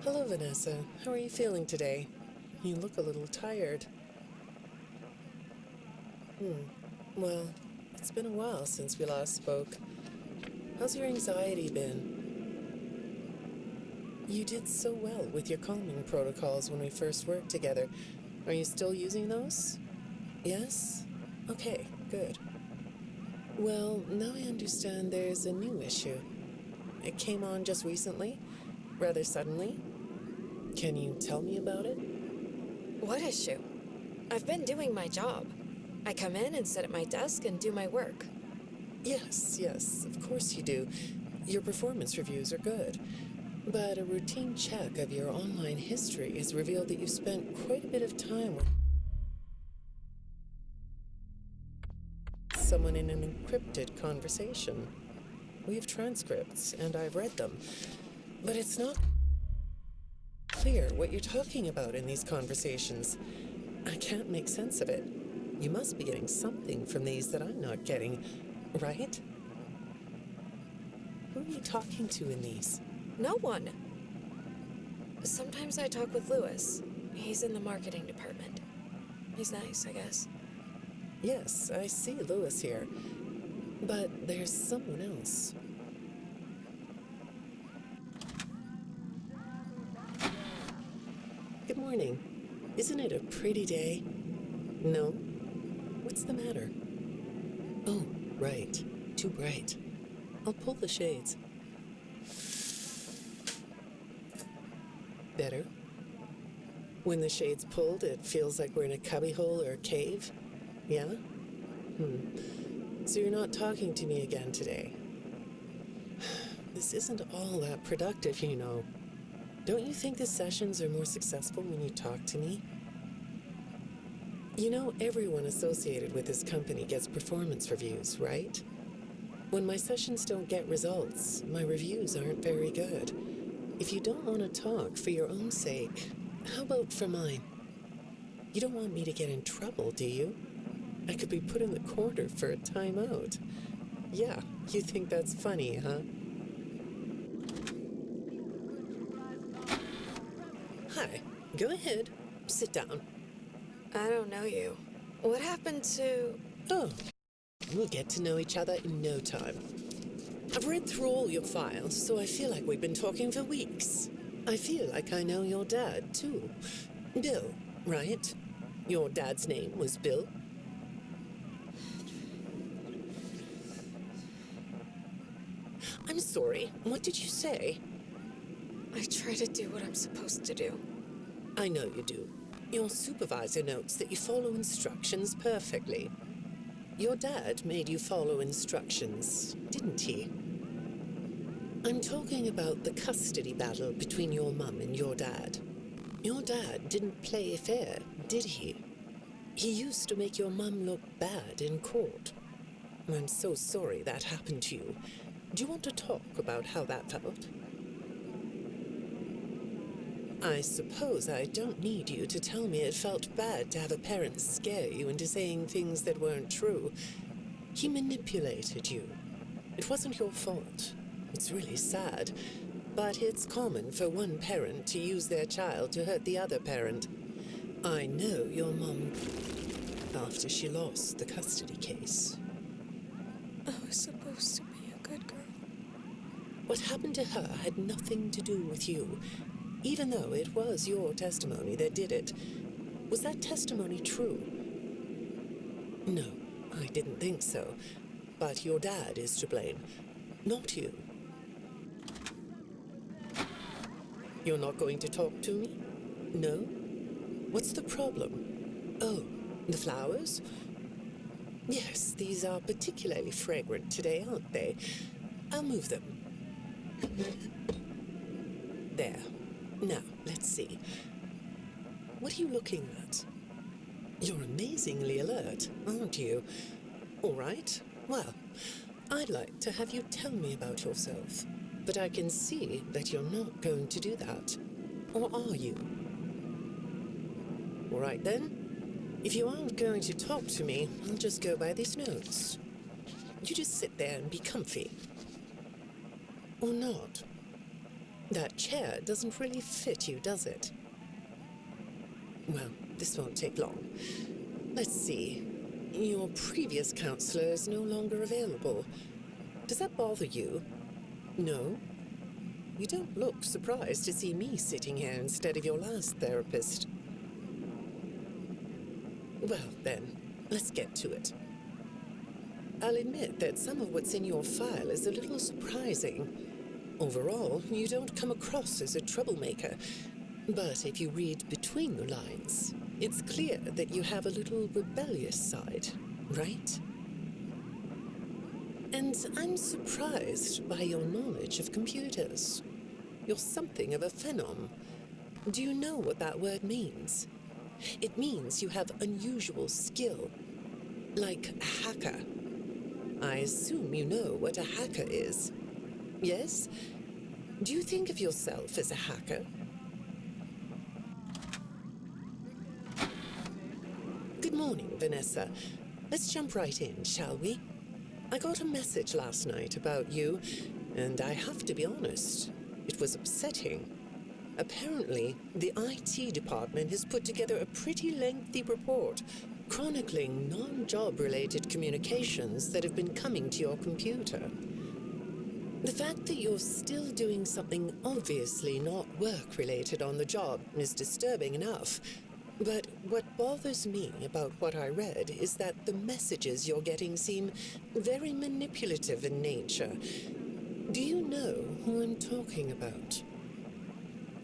Hello, Vanessa. How are you feeling today? You look a little tired. Well, it's been a while since we last spoke. How's your anxiety been? You did so well with your calming protocols when we first worked together. Are you still using those? Yes? Okay, good. Well, now I understand there's a new issue. It came on just recently, rather suddenly. Can you tell me about it? What issue? I've been doing my job. I come in and sit at my desk and do my work. Yes, of course you do. Your performance reviews are good. But a routine check of your online history has revealed that you've spent quite a bit of time with someone in an encrypted conversation. We have transcripts, and I've read them. But it's not clear what you're talking about in these conversations. I can't make sense of it. You must be getting something from these that I'm not getting, right? Who are you talking to in these? No one. Sometimes I talk with Lewis. He's in the marketing department. He's nice, I guess. Yes, I see Lewis here. But there's someone else. Good morning. Isn't it a pretty day? No? What's the matter? Oh, right. Too bright. I'll pull the shades. Better? When the shade's pulled, it feels like we're in a cubbyhole or a cave? Yeah? So you're not talking to me again today? This isn't all that productive, you know. Don't you think the sessions are more successful when you talk to me? You know, everyone associated with this company gets performance reviews, right? When my sessions don't get results, my reviews aren't very good. If you don't want to talk for your own sake, how about for mine? You don't want me to get in trouble, do you? I could be put in the corner for a timeout. Yeah, you think that's funny, huh? Hi, go ahead. Sit down. I don't know you. What happened to... Oh, we'll get to know each other in no time. I've read through all your files, so I feel like we've been talking for weeks. I feel like I know your dad, too. Bill, right? Your dad's name was Bill? I'm sorry, what did you say? I try to do what I'm supposed to do. I know you do. Your supervisor notes that you follow instructions perfectly. Your dad made you follow instructions, didn't he? I'm talking about the custody battle between your mum and your dad. Your dad didn't play fair, did he? He used to make your mum look bad in court. I'm so sorry that happened to you. Do you want to talk about how that felt? I suppose I don't need you to tell me it felt bad to have a parent scare you into saying things that weren't true. He manipulated you. It wasn't your fault. It's really sad, but it's common for one parent to use their child to hurt the other parent. I know your mum after she lost the custody case. I was supposed to be a good girl. What happened to her had nothing to do with you, even though it was your testimony that did it. Was that testimony true? No, I didn't think so. But your dad is to blame, not you. You're not going to talk to me? No? What's the problem? Oh, the flowers? Yes, these are particularly fragrant today, aren't they? I'll move them. There. Now, let's see. What are you looking at? You're amazingly alert, aren't you? All right. Well, I'd like to have you tell me about yourself. But I can see that you're not going to do that. Or are you? All right, then. If you aren't going to talk to me, I'll just go by these notes. You just sit there and be comfy. Or not. That chair doesn't really fit you, does it? Well, this won't take long. Let's see. Your previous counselor is no longer available. Does that bother you? No? You don't look surprised to see me sitting here instead of your last therapist. Well, then, let's get to it. I'll admit that some of what's in your file is a little surprising. Overall, you don't come across as a troublemaker. But if you read between the lines, it's clear that you have a little rebellious side, right? And I'm surprised by your knowledge of computers. You're something of a phenom. Do you know what that word means? It means you have unusual skill, like a hacker. I assume you know what a hacker is. Yes? Do you think of yourself as a hacker? Good morning, Vanessa. Let's jump right in, shall we? I got a message last night about you, and I have to be honest, it was upsetting. Apparently, the IT department has put together a pretty lengthy report chronicling non-job-related communications that have been coming to your computer. The fact that you're still doing something obviously not work-related on the job is disturbing enough. But what bothers me about what I read is that the messages you're getting seem very manipulative in nature. Do you know who I'm talking about?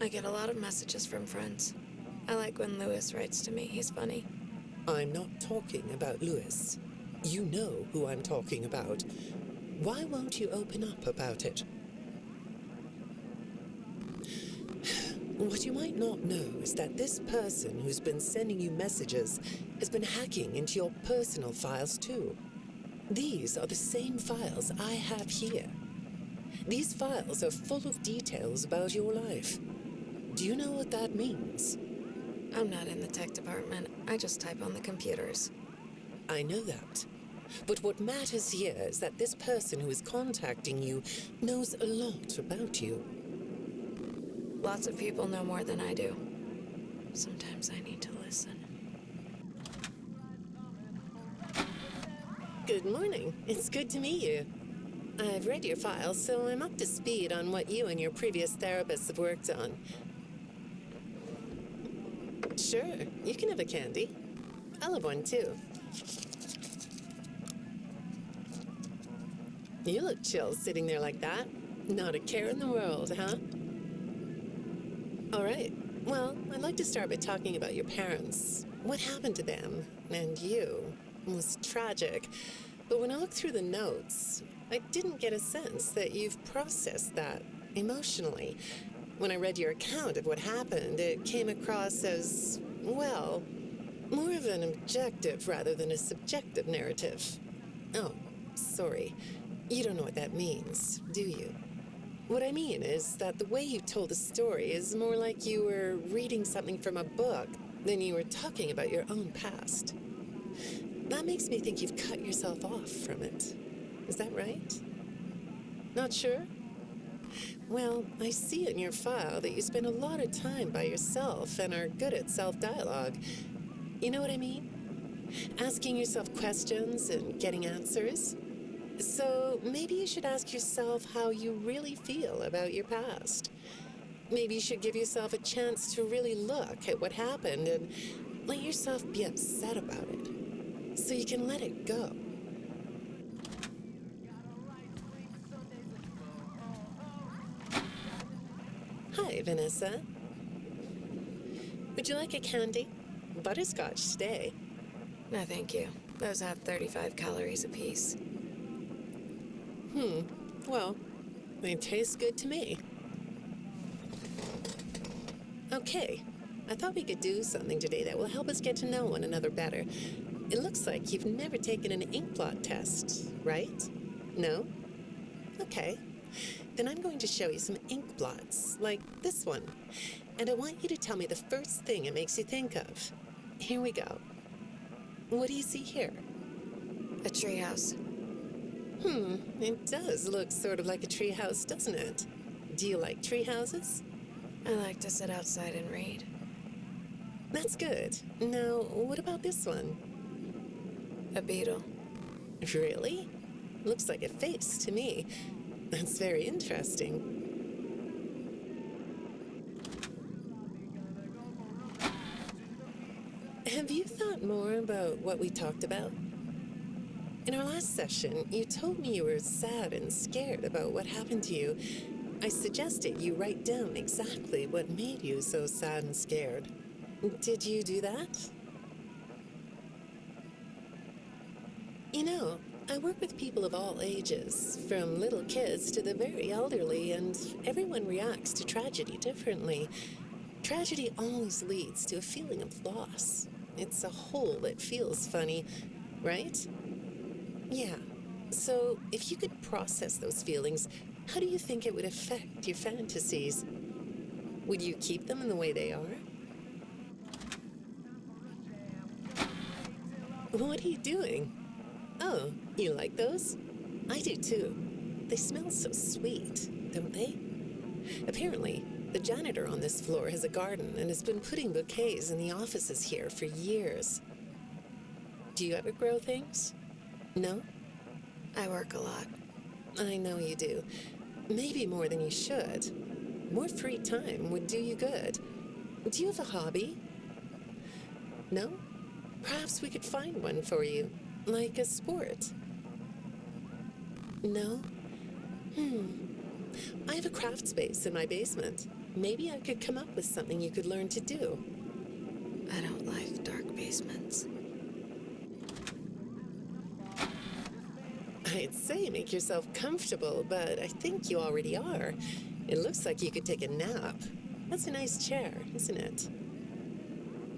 I get a lot of messages from friends. I like when Lewis writes to me. He's funny. I'm not talking about Lewis. You know who I'm talking about. Why won't you open up about it? What you might not know is that this person who's been sending you messages has been hacking into your personal files too. These are the same files I have here. These files are full of details about your life. Do you know what that means? I'm not in the tech department. I just type on the computers. I know that. But what matters here is that this person who is contacting you knows a lot about you. Lots of people know more than I do. Sometimes I need to listen. Good morning. It's good to meet you. I've read your file, so I'm up to speed on what you and your previous therapists have worked on. Sure, you can have a candy. I'll have one too. You look chill sitting there like that. Not a care in the world, huh? All right. Well, I'd like to start by talking about your parents. What happened to them and you was tragic. But when I looked through the notes, I didn't get a sense that you've processed that emotionally. When I read your account of what happened, it came across as, well, more of an objective rather than a subjective narrative. Oh, sorry. You don't know what that means, do you? What I mean is that the way you told the story is more like you were reading something from a book than you were talking about your own past. That makes me think you've cut yourself off from it. Is that right? Not sure? Well, I see in your file that you spend a lot of time by yourself and are good at self-dialogue. You know what I mean? Asking yourself questions and getting answers. So maybe you should ask yourself how you really feel about your past. Maybe you should give yourself a chance to really look at what happened and let yourself be upset about it, so you can let it go. Hi, Vanessa. Would you like a candy? Butterscotch today. No, thank you. Those have 35 calories apiece. Well, they taste good to me. Okay, I thought we could do something today that will help us get to know one another better. It looks like you've never taken an ink blot test, right? No? Okay. Then I'm going to show you some ink blots, like this one. And I want you to tell me the first thing it makes you think of. Here we go. What do you see here? A treehouse. It does look sort of like a treehouse, doesn't it? Do you like tree houses? I like to sit outside and read. That's good. Now, what about this one? A beetle. Really? Looks like a face to me. That's very interesting. Have you thought more about what we talked about? In our last session, you told me you were sad and scared about what happened to you. I suggested you write down exactly what made you so sad and scared. Did you do that? You know, I work with people of all ages, from little kids to the very elderly, and everyone reacts to tragedy differently. Tragedy always leads to a feeling of loss. It's a hole that feels funny, right? Yeah. So, if you could process those feelings, how do you think it would affect your fantasies? Would you keep them in the way they are? What are you doing? Oh, you like those? I do too. They smell so sweet, don't they? Apparently, the janitor on this floor has a garden and has been putting bouquets in the offices here for years. Do you ever grow things? No? I work a lot. I know you do. Maybe more than you should. More free time would do you good. Do you have a hobby? No? Perhaps we could find one for you, like a sport. No? I have a craft space in my basement. Maybe I could come up with something you could learn to do. I don't like dark basements. I'd say make yourself comfortable, but I think you already are. It looks like you could take a nap. That's a nice chair, isn't it?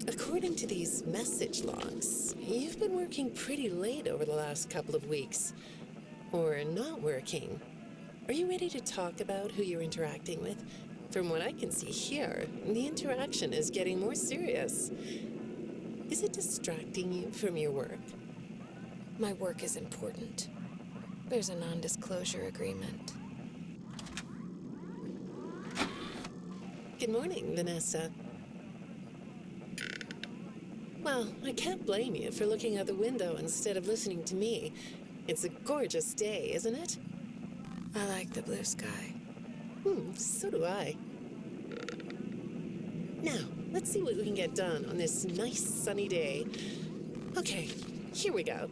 According to these message logs, you've been working pretty late over the last couple of weeks. Or not working. Are you ready to talk about who you're interacting with? From what I can see here, the interaction is getting more serious. Is it distracting you from your work? My work is important. There's a non-disclosure agreement. Good morning, Vanessa. Well, I can't blame you for looking out the window instead of listening to me. It's a gorgeous day, isn't it? I like the blue sky. So do I. Now, let's see what we can get done on this nice sunny day. Okay, here we go.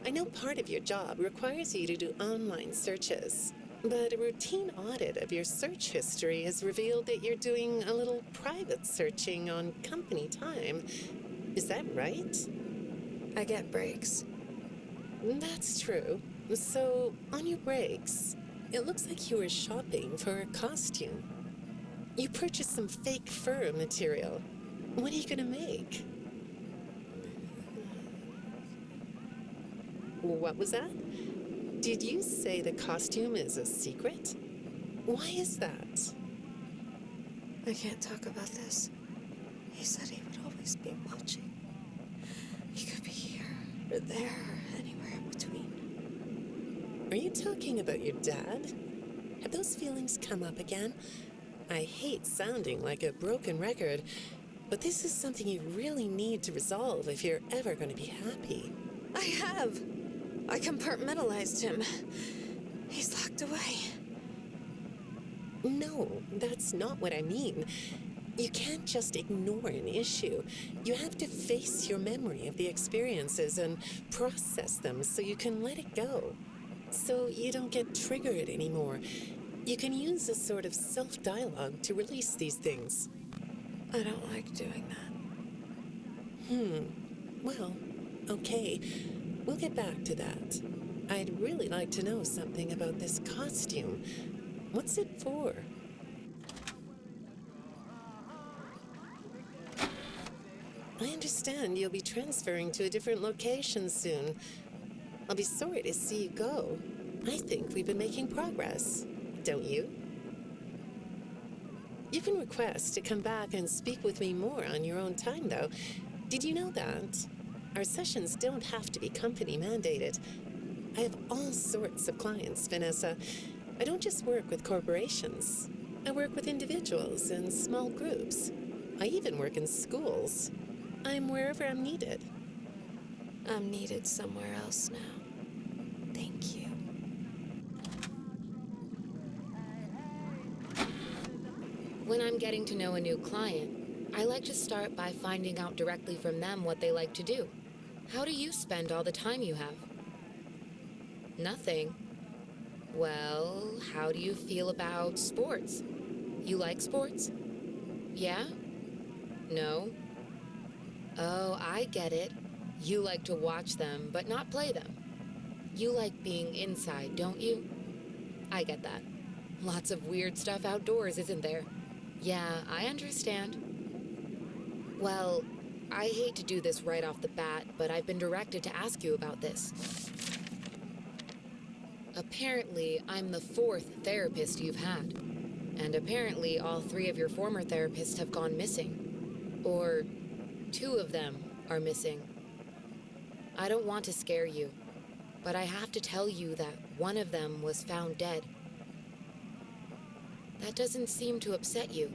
I know part of your job requires you to do online searches, but a routine audit of your search history has revealed that you're doing a little private searching on company time. Is that right? I get breaks. That's true. So, on your breaks, it looks like you were shopping for a costume. You purchased some fake fur material. What are you gonna make? What was that? Did you say the costume is a secret? Why is that? I can't talk about this. He said he would always be watching. He could be here, or there, or anywhere in between. Are you talking about your dad? Have those feelings come up again? I hate sounding like a broken record, but this is something you really need to resolve if you're ever going to be happy. I have. I compartmentalized him. He's locked away. No, that's not what I mean. You can't just ignore an issue. You have to face your memory of the experiences and process them so you can let it go. So you don't get triggered anymore. You can use a sort of self-dialogue to release these things. I don't like doing that. Well, okay. We'll get back to that. I'd really like to know something about this costume. What's it for? I understand you'll be transferring to a different location soon. I'll be sorry to see you go. I think we've been making progress, don't you? You can request to come back and speak with me more on your own time, though. Did you know that? Our sessions don't have to be company mandated. I have all sorts of clients, Vanessa. I don't just work with corporations. I work with individuals and small groups. I even work in schools. I'm wherever I'm needed. I'm needed somewhere else now. Thank you. When I'm getting to know a new client, I like to start by finding out directly from them what they like to do. How do you spend all the time you have? Nothing. Well, how do you feel about sports? You like sports? Yeah? No? Oh, I get it. You like to watch them, but not play them. You like being inside, don't you? I get that. Lots of weird stuff outdoors, isn't there? Yeah, I understand. Well, I hate to do this right off the bat, but I've been directed to ask you about this. Apparently, I'm the 4th therapist you've had. And apparently, all 3 of your former therapists have gone missing. Or 2 of them are missing. I don't want to scare you, but I have to tell you that one of them was found dead. That doesn't seem to upset you.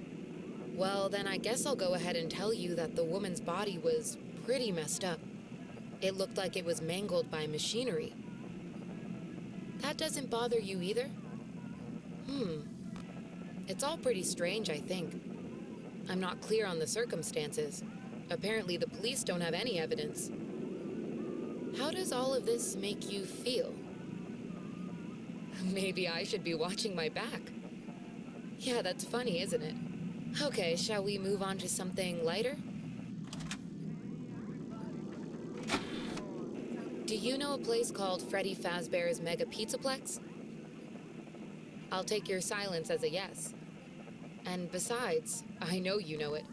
Well, then I guess I'll go ahead and tell you that the woman's body was pretty messed up. It looked like it was mangled by machinery. That doesn't bother you either? It's all pretty strange, I think. I'm not clear on the circumstances. Apparently the police don't have any evidence. How does all of this make you feel? Maybe I should be watching my back. Yeah, that's funny, isn't it? Okay, shall we move on to something lighter? Do you know a place called Freddy Fazbear's Mega Pizzaplex? I'll take your silence as a yes. And besides, I know you know it,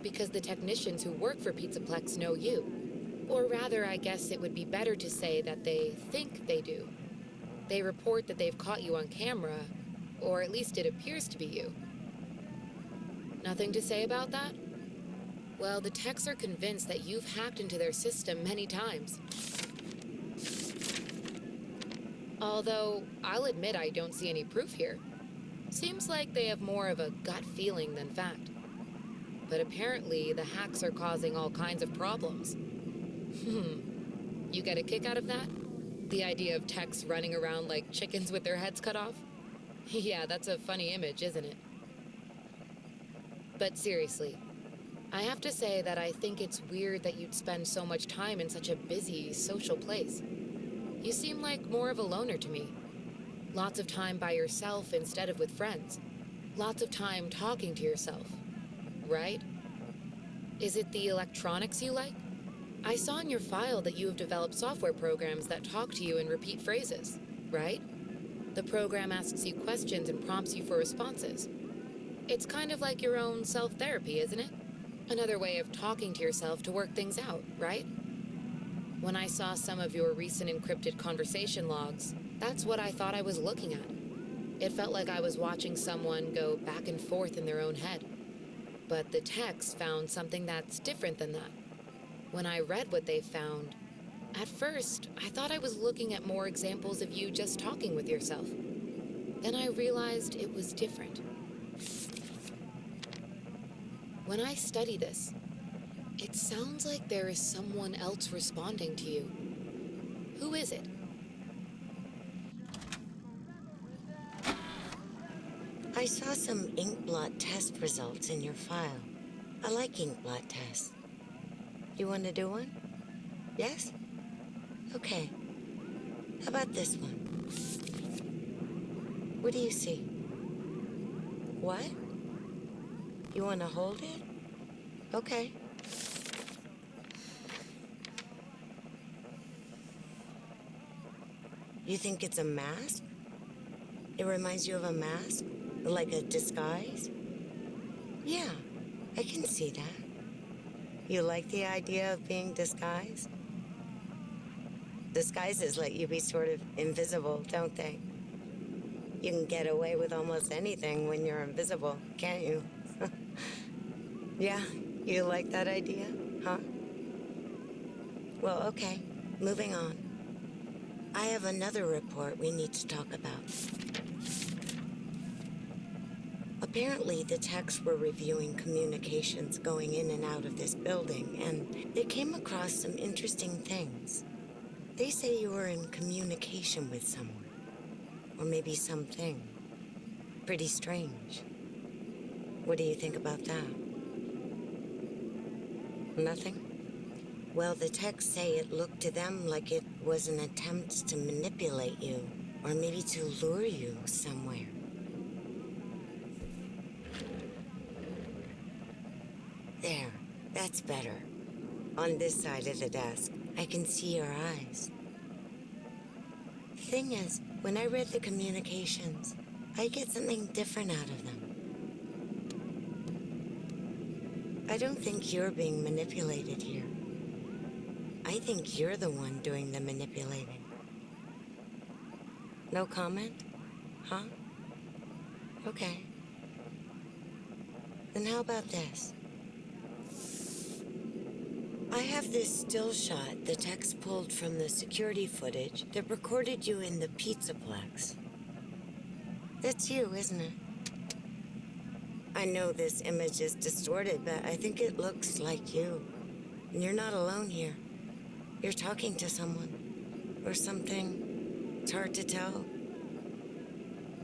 because the technicians who work for Pizzaplex know you. Or rather, I guess it would be better to say that they think they do. They report that they've caught you on camera, or at least it appears to be you. Nothing to say about that? Well, the techs are convinced that you've hacked into their system many times. Although, I'll admit I don't see any proof here. Seems like they have more of a gut feeling than fact. But apparently, the hacks are causing all kinds of problems. You get a kick out of that? The idea of techs running around like chickens with their heads cut off? Yeah, that's a funny image, isn't it? But seriously, I have to say that I think it's weird that you'd spend so much time in such a busy, social place. You seem like more of a loner to me. Lots of time by yourself instead of with friends. Lots of time talking to yourself. Right? Is it the electronics you like? I saw in your file that you have developed software programs that talk to you in repeat phrases, right? The program asks you questions and prompts you for responses. It's kind of like your own self-therapy, isn't it? Another way of talking to yourself to work things out, right? When I saw some of your recent encrypted conversation logs, that's what I thought I was looking at. It felt like I was watching someone go back and forth in their own head. But the techs found something that's different than that. When I read what they found, at first, I thought I was looking at more examples of you just talking with yourself. Then I realized it was different. When I study this, it sounds like there is someone else responding to you. Who is it? I saw some ink blot test results in your file. I like ink blot tests. You want to do one? Yes? Okay. How about this one? What do you see? What? You want to hold it? Okay. You think it's a mask? It reminds you of a mask? Like a disguise? Yeah, I can see that. You like the idea of being disguised? Disguises let you be sort of invisible, don't they? You can get away with almost anything when you're invisible, can't you? Yeah, you like that idea, huh? Well, okay, moving on. I have another report we need to talk about. Apparently, the techs were reviewing communications going in and out of this building, and they came across some interesting things. They say you were in communication with someone, or maybe something. Pretty strange. What do you think about that? Nothing? Well, the techs say it looked to them like it was an attempt to manipulate you, or maybe to lure you somewhere. There, that's better. On this side of the desk, I can see your eyes. The thing is, when I read the communications, I get something different out of them. I don't think you're being manipulated here. I think you're the one doing the manipulating. No comment? Huh? Okay. Then how about this? I have this still shot the techs pulled from the security footage that recorded you in the Pizzaplex. That's you, isn't it? I know this image is distorted, but I think it looks like you. And you're not alone here. You're talking to someone. Or something. It's hard to tell.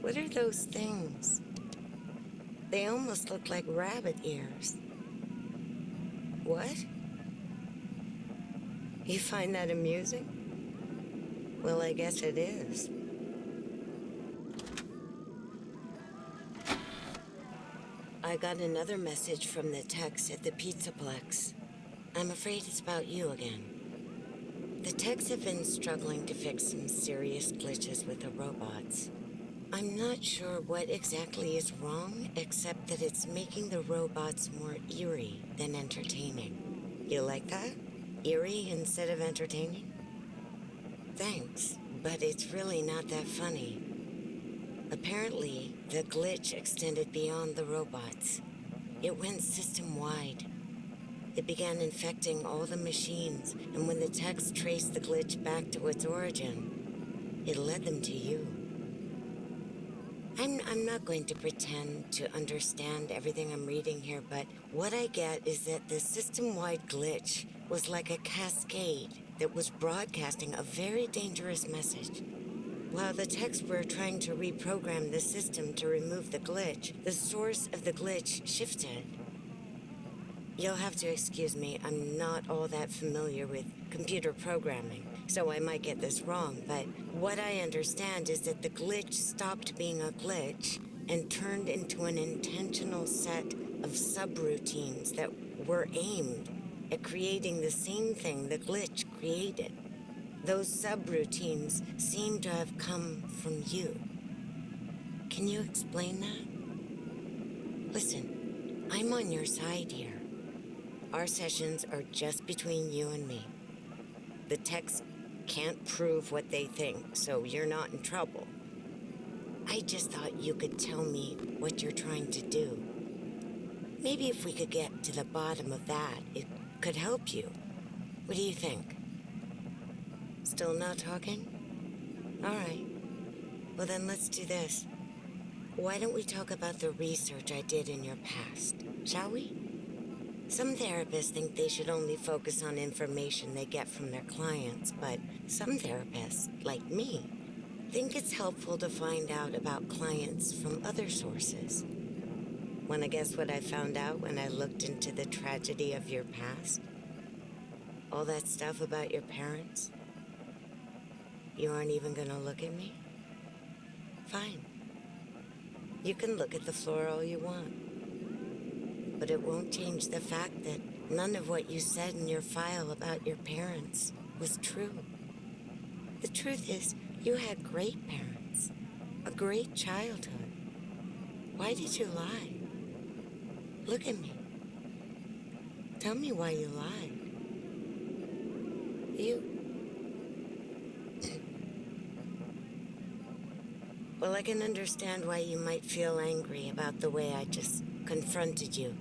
What are those things? They almost look like rabbit ears. What? You find that amusing? Well, I guess it is. I got another message from the techs at the Pizzaplex. I'm afraid it's about you again. The techs have been struggling to fix some serious glitches with the robots. I'm not sure what exactly is wrong, except that it's making the robots more eerie than entertaining. You like that? Eerie instead of entertaining? Thanks, but it's really not that funny. Apparently, the glitch extended beyond the robots. It went system-wide. It began infecting all the machines, and when the techs traced the glitch back to its origin, it led them to you. I'm not going to pretend to understand everything I'm reading here, but what I get is that the system-wide glitch was like a cascade that was broadcasting a very dangerous message. While the techs were trying to reprogram the system to remove the glitch, the source of the glitch shifted. You'll have to excuse me, I'm not all that familiar with computer programming, so I might get this wrong, but what I understand is that the glitch stopped being a glitch and turned into an intentional set of subroutines that were aimed at creating the same thing the glitch created. Those subroutines seem to have come from you. Can you explain that? Listen, I'm on your side here. Our sessions are just between you and me. The techs can't prove what they think, so you're not in trouble. I just thought you could tell me what you're trying to do. Maybe if we could get to the bottom of that, it could help you. What do you think? Still not talking? All right. Well, then let's do this. Why don't we talk about the research I did in your past, shall we? Some therapists think they should only focus on information they get from their clients, but some therapists, like me, think it's helpful to find out about clients from other sources. Want to guess what I found out when I looked into the tragedy of your past? All that stuff about your parents? You aren't even gonna look at me? Fine. You can look at the floor all you want. But it won't change the fact that none of what you said in your file about your parents was true. The truth is, you had great parents, a great childhood. Why did you lie? Look at me. Tell me why you lied. Well, I can understand why you might feel angry about the way I just confronted you.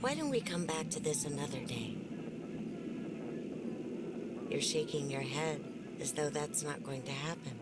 Why don't we come back to this another day? You're shaking your head as though that's not going to happen.